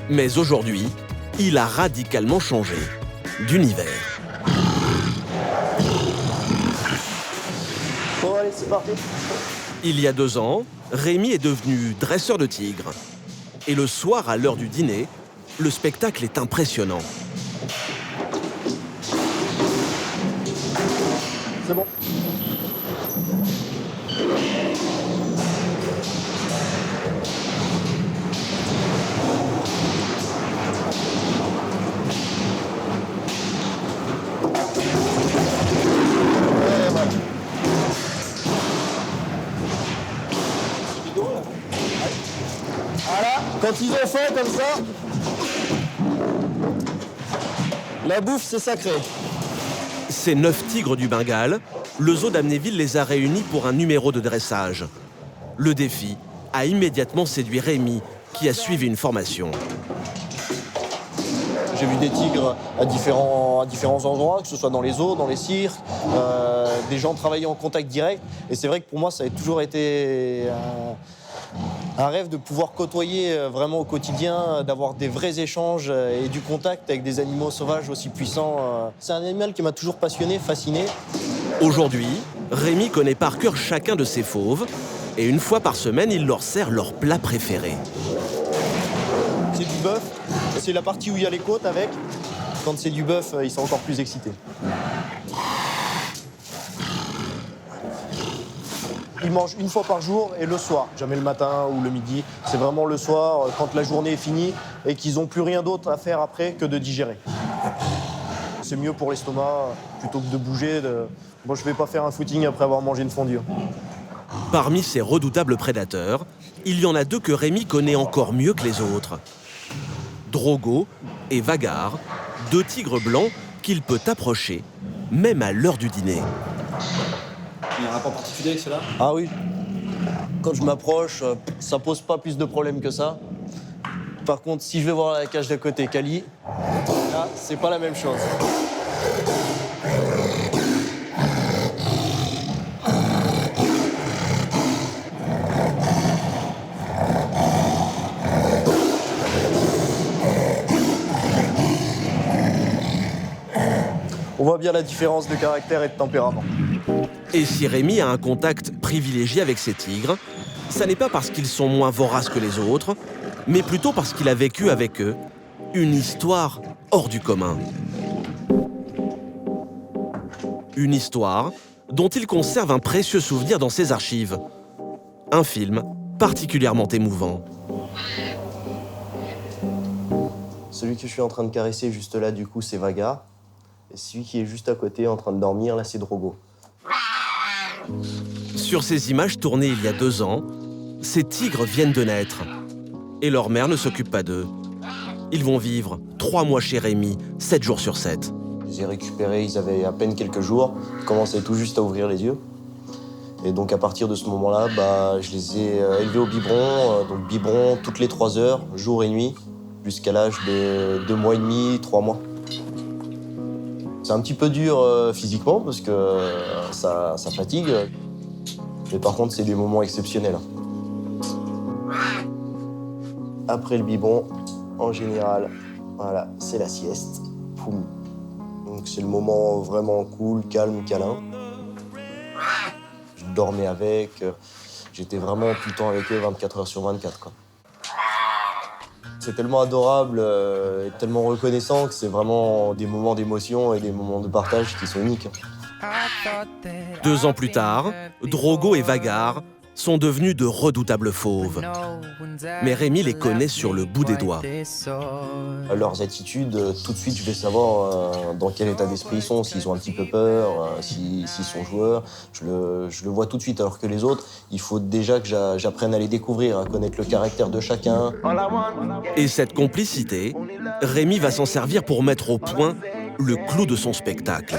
Mais aujourd'hui, il a radicalement changé d'univers. Bon, allez, c'est parti. Il y a 2 ans, Rémi est devenu dresseur de tigres. Et le soir, à l'heure du dîner, le spectacle est impressionnant. C'est bon. Voilà, quand ils ont faim comme ça, la bouffe c'est sacré. Ces 9 tigres du Bengale, le zoo d'Amnéville les a réunis pour un numéro de dressage. Le défi a immédiatement séduit Rémi, qui a suivi une formation. J'ai vu des tigres à différents endroits, que ce soit dans les zoos, dans les cirques, des gens travailler en contact direct. Et c'est vrai que pour moi, ça a toujours été un rêve de pouvoir côtoyer vraiment au quotidien, d'avoir des vrais échanges et du contact avec des animaux sauvages aussi puissants. C'est un animal qui m'a toujours passionné, fasciné. Aujourd'hui, Rémi connaît par cœur chacun de ses fauves, et une fois par semaine, il leur sert leur plat préféré. C'est du bœuf, c'est la partie où il y a les côtes avec. Quand c'est du bœuf, ils sont encore plus excités. Ils mangent une fois par jour et le soir, jamais le matin ou le midi. C'est vraiment le soir, quand la journée est finie et qu'ils n'ont plus rien d'autre à faire après que de digérer. C'est mieux pour l'estomac, plutôt que de bouger. Moi, je ne vais pas faire un footing après avoir mangé une fondue. Parmi ces redoutables prédateurs, il y en a 2 que Rémi connaît encore mieux que les autres. Drogo et Vagar, 2 tigres blancs qu'il peut approcher, même à l'heure du dîner. Il y a un rapport particulier avec cela? Ah oui. Quand je m'approche, ça pose pas plus de problèmes que ça. Par contre, si je vais voir la cage d'à côté, Kali, là, c'est pas la même chose. On voit bien la différence de caractère et de tempérament. Et si Rémi a un contact privilégié avec ces tigres, ça n'est pas parce qu'ils sont moins voraces que les autres, mais plutôt parce qu'il a vécu avec eux une histoire hors du commun. Une histoire dont il conserve un précieux souvenir dans ses archives. Un film particulièrement émouvant. Celui que je suis en train de caresser juste là, du coup, c'est Vagar. Et celui qui est juste à côté en train de dormir, là, c'est Drogo. Sur ces images tournées il y a 2 ans, ces tigres viennent de naître. Et leur mère ne s'occupe pas d'eux. Ils vont vivre 3 mois chez Rémi, 7 jours sur 7. Je les ai récupérés, ils avaient à peine quelques jours. Ils commençaient tout juste à ouvrir les yeux. Et donc à partir de ce moment-là, je les ai élevés au biberon. Donc biberon toutes les 3 heures, jour et nuit, jusqu'à l'âge de 2 mois et demi, 3 mois. C'est un petit peu dur physiquement parce que ça fatigue. Mais par contre, c'est des moments exceptionnels. Après le biberon, en général, voilà, c'est la sieste. Poum. Donc c'est le moment vraiment cool, calme, câlin. Je dormais avec, j'étais vraiment tout le temps avec eux 24 heures sur 24, quoi. C'est tellement adorable et tellement reconnaissant que c'est vraiment des moments d'émotion et des moments de partage qui sont uniques. 2 ans plus tard, Drogo et Vagar sont devenus de redoutables fauves. Mais Rémi les connaît sur le bout des doigts. Leurs attitudes, tout de suite, je vais savoir dans quel état d'esprit ils sont, s'ils ont un petit peu peur, s'ils sont joueurs. Je le vois tout de suite, alors que les autres, il faut déjà que j'apprenne à les découvrir, à connaître le caractère de chacun. Et cette complicité, Rémi va s'en servir pour mettre au point le clou de son spectacle.